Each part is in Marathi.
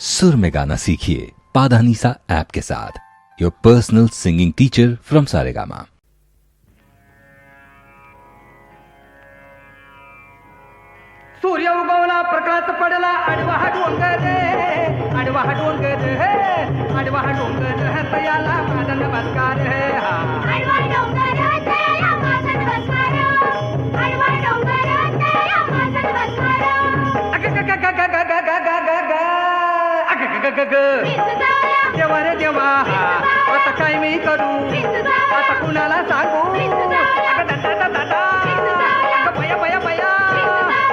सुर में गाना सीखिए पाधानीसा ऐप के साथ। Your personal singing teacher from Saregama. सूर्य उगवला प्रकाश पडला आडवा डोंगर आडवा डोंगर आडवा डोंगर तयाला माझा नमस्कार आडवा डोंगर तयाला माझा नमस्कार आडवा डोंगर तयाला माझा नमस्कार देवा रे देवा आता काय मी करू आता कुणाला सांगू बया बया बया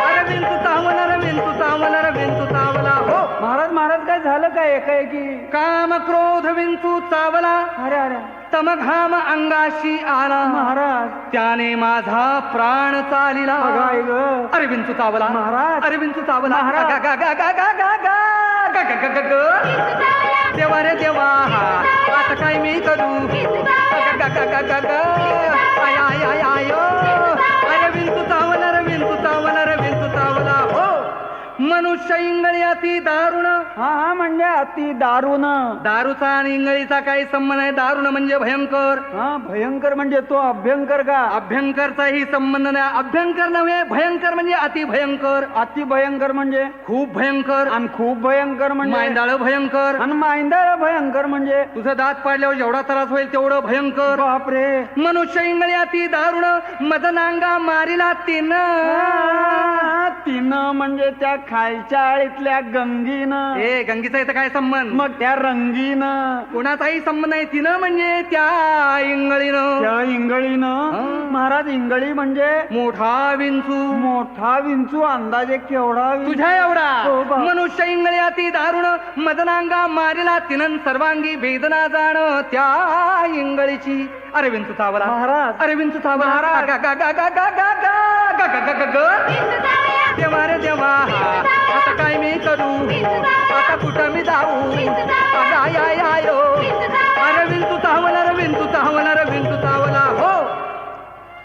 अरे विंचू चावला हो महाराज महाराज काय झालं काय एकाएकी काम क्रोध विंचू चावला अरे अरे तमघाम अंगाशी आला महाराज त्याने माझा प्राण चालिला अगाय ग अरे विंचू चावला महाराज अरे विंचू चावला महाराज. गा गा गा गा गा गा गा गा गा गा गा गा. देवा रे देवा आता काय मी करू गा गा गा गा गा गा आय आय आय आयो अरे विंचू चावला रे विंचू चावला रे विंचू चावला हो मनुष्य इंगळी अति दारुण हा हा म्हणजे अति दारुण दारूचा आणि इंगळीचा काही संबंध आहे. दारुण म्हणजे भयंकर, हा भयंकर म्हणजे तो अभ्यंकर का अभ्यंकरचाही संबंध नाही. अभ्यंकर नव्हे, भयंकर म्हणजे अति भयंकर. अति भयंकर म्हणजे खूप भयंकर आणि खूप भयंकर म्हणजे मांदाळ भयंकर. आणि मांदाळ भयंकर म्हणजे तुझं दात पाडल्यावर जेवढा त्रास होईल तेवढं भयंकर. बापरे मनुष्य इंगळी अति दारुण मदनांगा मारिला तिनं म्हणजे त्या खालच्या आळीतल्या गंगीनं ए गंगीचा इथं काय संबंध? मग त्या रंगीनं कोणाचाही संबंध नाही. तिनं म्हणजे त्या इंगळीनं. त्या इंगळीनं महाराज इंगळी म्हणजे मोठा विंचू. मोठा विंचू अंदाजे केवढा विंचू? तुझ्या एवढा हो बा. मनुष्य इंगळी अति दारुण मदनांगा मारिला तिनं सर्वांगी वेदना जाण त्या इंगळीची. अरे विंचू चावला महाराज. अरे विंचू चावला महाराज. गा गा गा गा गा गा गा गा गा गा गा. देवा रे देवा आता काय मी करू आता कुठं मी जाऊ आय आय आयो अरे विंचू चावला रे विंचू चावला रे विंचू चावला हो.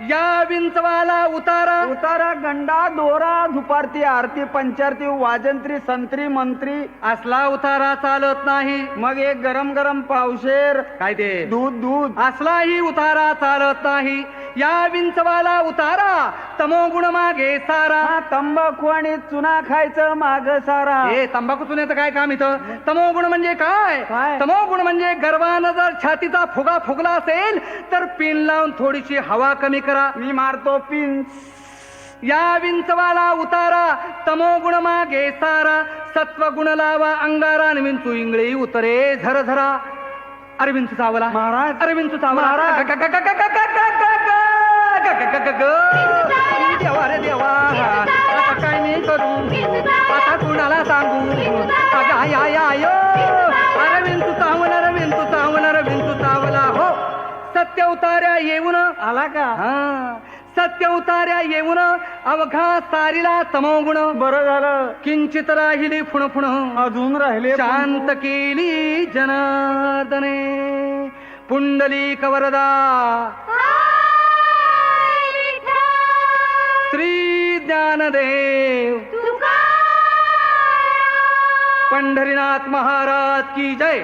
या विंचवाला उतारा उतारा गंडा दोरा धुपारती आरती पंचारती वाजंत्री संत्री मंत्री असला उतारा चालत नाही. मग एक गरम गरम पावशेर काय ते दूध दूध असलाही उतारा चालत नाही. या विंचवाला उतारा तमोगुण मागे सारा. हा तंबाखू आणि चुना खायचं माग सारा. हे तंबाखू चुन्याचं काय काम इथं? तमोगुण म्हणजे काय? काय? तमोगुण म्हणजे गर्वानं जर छातीचा फुगा फुगला असेल तर पिन लावून थोडीशी हवा कमी करा. मी मारतो पिन. या विंचवाला उतारा तमोगुण मागे सारा. सत्वगुण लावा अंगारा आणि विंचू इंगळी उतरे झरझरा. अरे विंचू चावला महाराज. अरे विंचू चावला महाराज. देवा रे देवा आता काय मी करू आता कुणाला सांगू आय आय आयो अरे विंचू चावला रे विंचू चावला रे विंचू चावला हो. सत्य उतार्या येऊन आला का? हा सत्य उतार्या येऊन अवघा सारीला तमोगुण. बरं झालं किंचित राहिली फुणफुण अजून राहिले शांत केली जनार्दने. पुंडलिक वरदा श्री ज्ञानदेव पंढरीनाथ महाराज की जय.